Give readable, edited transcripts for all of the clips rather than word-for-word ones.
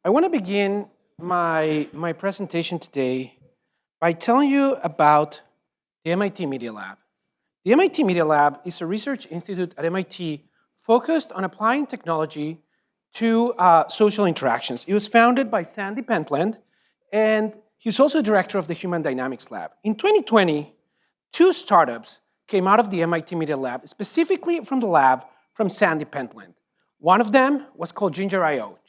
I want to begin my presentation today by telling you about the MIT Media Lab. The MIT Media Lab is a research institute at MIT focused on applying technology to social interactions. It was founded by Sandy Pentland, and he's also director of the Human Dynamics Lab. In 2020, two startups came out of the MIT Media Lab, specifically from the lab from Sandy Pentland. One of them was called Gantcher.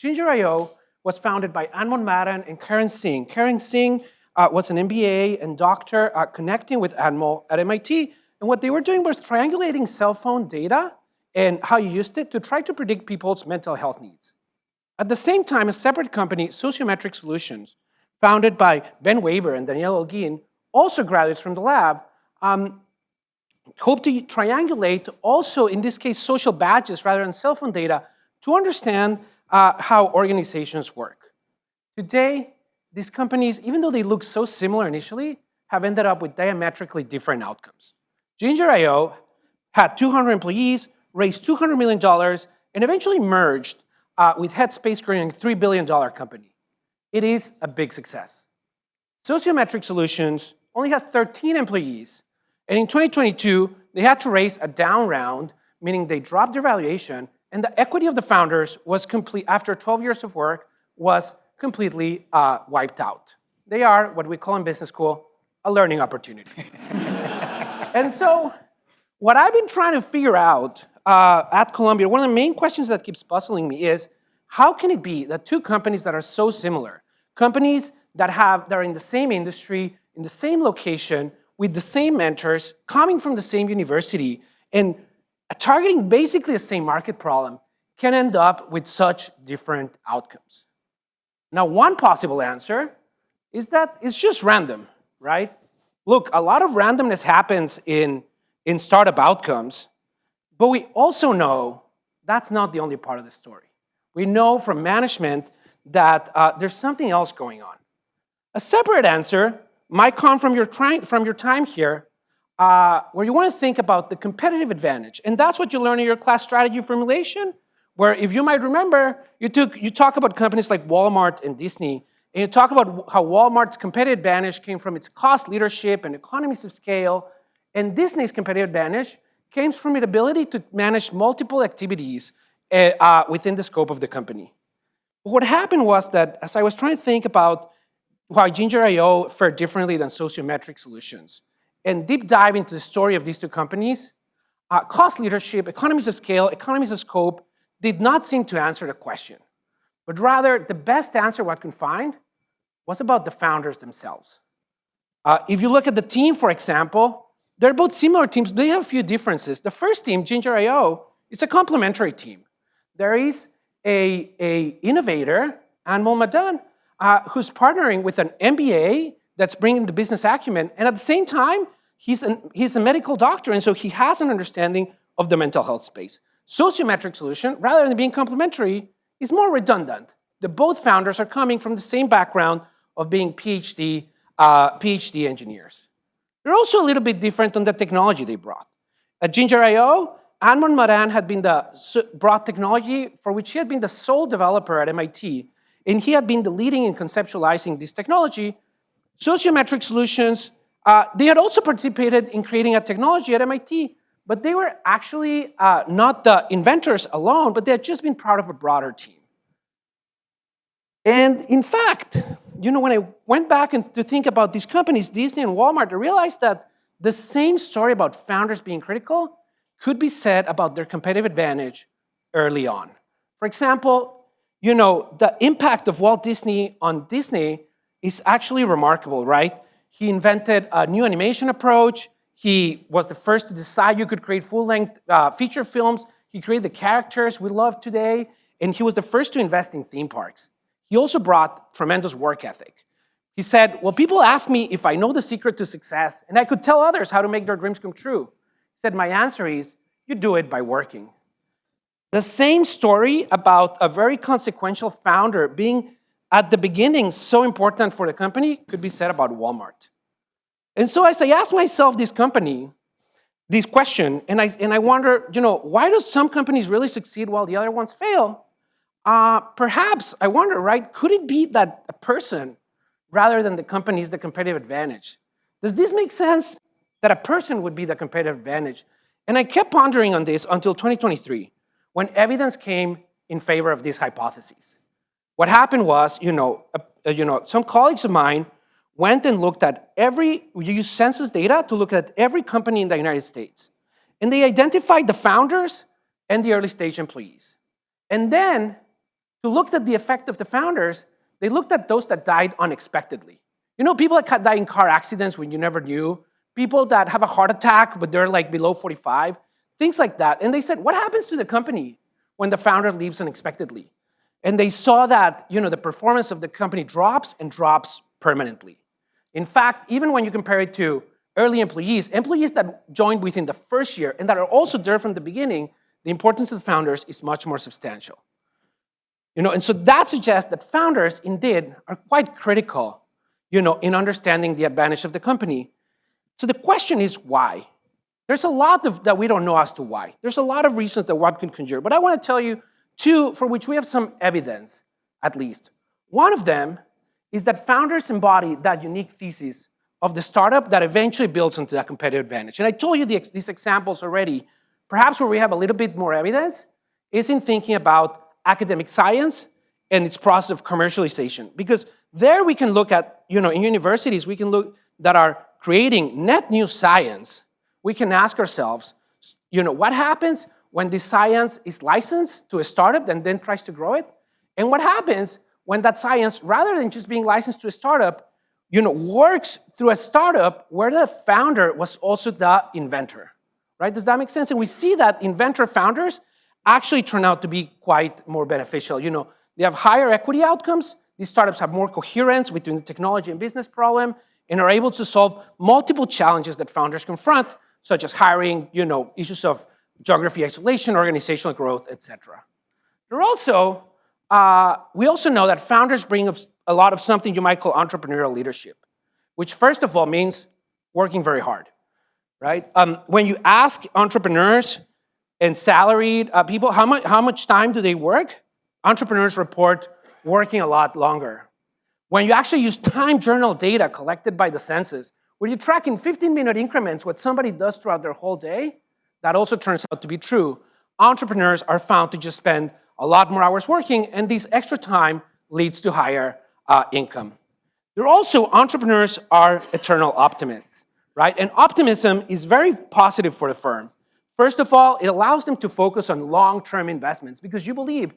Gantcher was founded by Anmol Madan and Karen Singh. Karen Singh was an MBA and doctor connecting with Anmol at MIT, and what they were doing was triangulating cell phone data and how you used it to try to predict people's mental health needs. At the same time, a separate company, Sociometric Solutions, founded by Ben Weber and Danielle Elgin, also graduates from the lab, hope to triangulate also, in this case, social badges rather than cell phone data to understand how organizations work. Today, these companies, even though they look so similar initially, have ended up with diametrically different outcomes. Gantcher had 200 employees, raised $200 million, and eventually merged with Headspace, creating a $3 billion company. It is a big success. Sociometric Solutions only has 13 employees, and in 2022, they had to raise a down round, meaning they dropped their valuation, and the equity of the founders was complete, after 12 years of work, was completely wiped out. They are, what we call in business school, a learning opportunity. And so, what I've been trying to figure out at Columbia, one of the main questions that keeps puzzling me is, how can it be that two companies that are so similar, companies that are in the same industry, in the same location, with the same mentors, coming from the same university, and targeting basically the same market problem, can end up with such different outcomes? Now, one possible answer is that it's just random, right? Look, a lot of randomness happens in startup outcomes, but we also know that's not the only part of the story. We know from management that there's something else going on. A separate answer might come from your time here, where you want to think about the competitive advantage. And that's what you learn in your class strategy formulation, where, if you might remember, you talk about companies like Walmart and Disney, and you talk about how Walmart's competitive advantage came from its cost leadership and economies of scale, and Disney's competitive advantage came from its ability to manage multiple activities within the scope of the company. But what happened was that, as I was trying to think about why Gantcher fared differently than Sociometric Solutions, and deep dive into the story of these two companies, cost leadership, economies of scale, economies of scope did not seem to answer the question. But rather, the best answer one could find was about the founders themselves. If you look at the team, for example, they're both similar teams, but they have a few differences. The first team, Gantcher, is a complementary team. There is an innovator, Anmol Madan, who's partnering with an MBA that's bringing the business acumen, and at the same time, he's a medical doctor, and so he has an understanding of the mental health space. Sociometric Solution, rather than being complementary, is more redundant. The both founders are coming from the same background of being PhD engineers. They're also a little bit different on the technology they brought. At Gantcher, Anmol Madan had brought technology for which he had been the sole developer at MIT, and he had been the leading in conceptualizing this technology. Sociometric Solutions, they had also participated in creating a technology at MIT, but they were actually not the inventors alone, but they had just been part of a broader team. And in fact, when I went back to think about these companies, Disney and Walmart, I realized that the same story about founders being critical could be said about their competitive advantage early on. For example, the impact of Walt Disney on Disney is actually remarkable, right? He invented a new animation approach. He was the first to decide you could create full-length feature films. He created the characters we love today, and he was the first to invest in theme parks. He also brought tremendous work ethic. He said, well, people ask me if I know the secret to success, and I could tell others how to make their dreams come true. He said, my answer is, you do it by working. The same story about a very consequential founder being, at the beginning, so important for the company could be said about Walmart. And so as I asked myself this question, and I wonder, why do some companies really succeed while the other ones fail? perhaps, I wonder, right, could it be that a person, rather than the company, is the competitive advantage? Does this make sense, that a person would be the competitive advantage? And I kept pondering on this until 2023, when evidence came in favor of these hypotheses. What happened was, some colleagues of mine went and looked at we used census data to look at every company in the United States. And they identified the founders and the early stage employees. And then, to look at the effect of the founders, they looked at those that died unexpectedly. People that die in car accidents when you never knew, people that have a heart attack but they're like below 45, things like that. And they said, what happens to the company when the founder leaves unexpectedly? And they saw that the performance of the company drops and drops permanently. In fact, even when you compare it to early employees that joined within the first year and that are also there from the beginning, the importance of the founders is much more substantial. And so that suggests that founders indeed are quite critical, in understanding the advantage of the company. So the question is why? There's a lot that we don't know as to why. There's a lot of reasons that one can conjure, but I want to tell you two for which we have some evidence, at least. One of them is that founders embody that unique thesis of the startup that eventually builds into that competitive advantage. And I told you these examples already. Perhaps where we have a little bit more evidence is in thinking about academic science and its process of commercialization. Because there we can look at, in universities, we can look that are creating net new science. We can ask ourselves, what happens when this science is licensed to a startup and then tries to grow it? And what happens when that science, rather than just being licensed to a startup, works through a startup where the founder was also the inventor, right? Does that make sense? And we see that inventor founders actually turn out to be quite more beneficial. They have higher equity outcomes. These startups have more coherence between the technology and business problem and are able to solve multiple challenges that founders confront, such as hiring, issues of geography isolation, organizational growth, etc. We also know that founders bring up a lot of something you might call entrepreneurial leadership, which first of all means working very hard, right? When you ask entrepreneurs and salaried people how much time do they work, entrepreneurs report working a lot longer. When you actually use time journal data collected by the census, where you track in 15-minute increments what somebody does throughout their whole day, that also turns out to be true. Entrepreneurs are found to just spend a lot more hours working, and this extra time leads to higher income. Entrepreneurs are eternal optimists, right? And optimism is very positive for a firm. First of all, it allows them to focus on long-term investments because you believe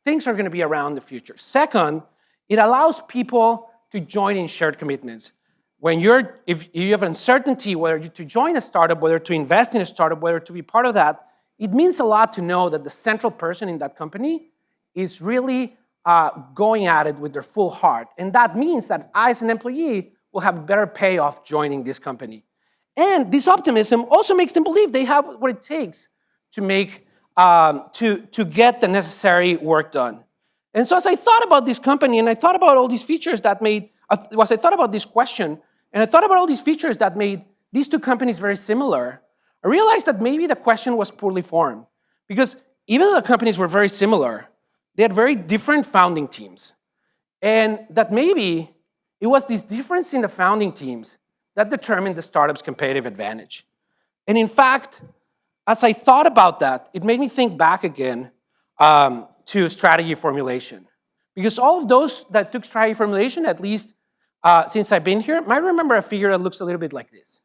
things are going to be around in the future. Second, it allows people to join in shared commitments. If you have uncertainty whether to join a startup, whether to invest in a startup, whether to be part of that, it means a lot to know that the central person in that company is really going at it with their full heart. And that means that I, as an employee, will have a better payoff joining this company. And this optimism also makes them believe they have what it takes to make to get the necessary work done. And so as I thought about this company and I thought about all these features that made, as I thought about this question, and I thought about all these features that made these two companies very similar, I realized that maybe the question was poorly formed. Because even though the companies were very similar, they had very different founding teams. And that maybe it was this difference in the founding teams that determined the startup's competitive advantage. And in fact, as I thought about that, it made me think back again to strategy formulation. Because all of those that took strategy formulation, at least since I've been here, might remember a figure that looks a little bit like this,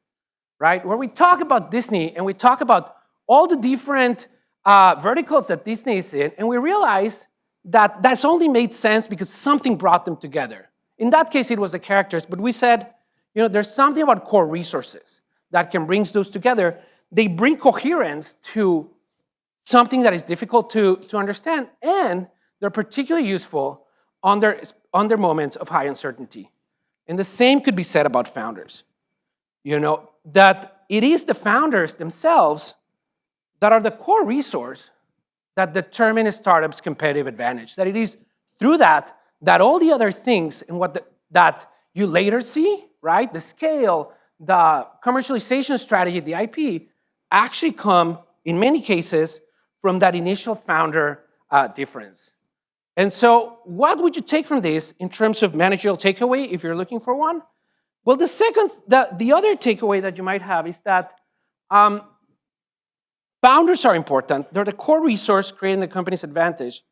right? Where we talk about Disney and we talk about all the different verticals that Disney is in, and we realize that that's only made sense because something brought them together. In that case, it was the characters, but we said, there's something about core resources that can bring those together. They bring coherence to something that is difficult to understand, and they're particularly useful on their moments of high uncertainty. And the same could be said about founders. That it is the founders themselves that are the core resource that determine a startup's competitive advantage. That it is through that all the other things and that you later see, right? The scale, the commercialization strategy, the IP, actually come, in many cases, from that initial founder difference. And so what would you take from this in terms of managerial takeaway if you're looking for one? Well, the other takeaway that you might have is that founders are important. They're the core resource creating the company's advantage.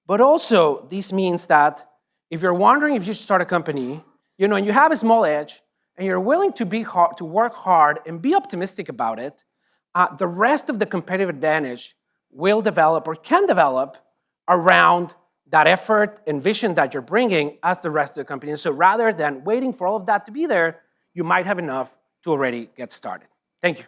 But also, this means that if you're wondering if you should start a company, and you have a small edge, and you're willing to work hard and be optimistic about it, the rest of the competitive advantage will develop or can develop around that effort and vision that you're bringing as the rest of the company. And so rather than waiting for all of that to be there, you might have enough to already get started. Thank you.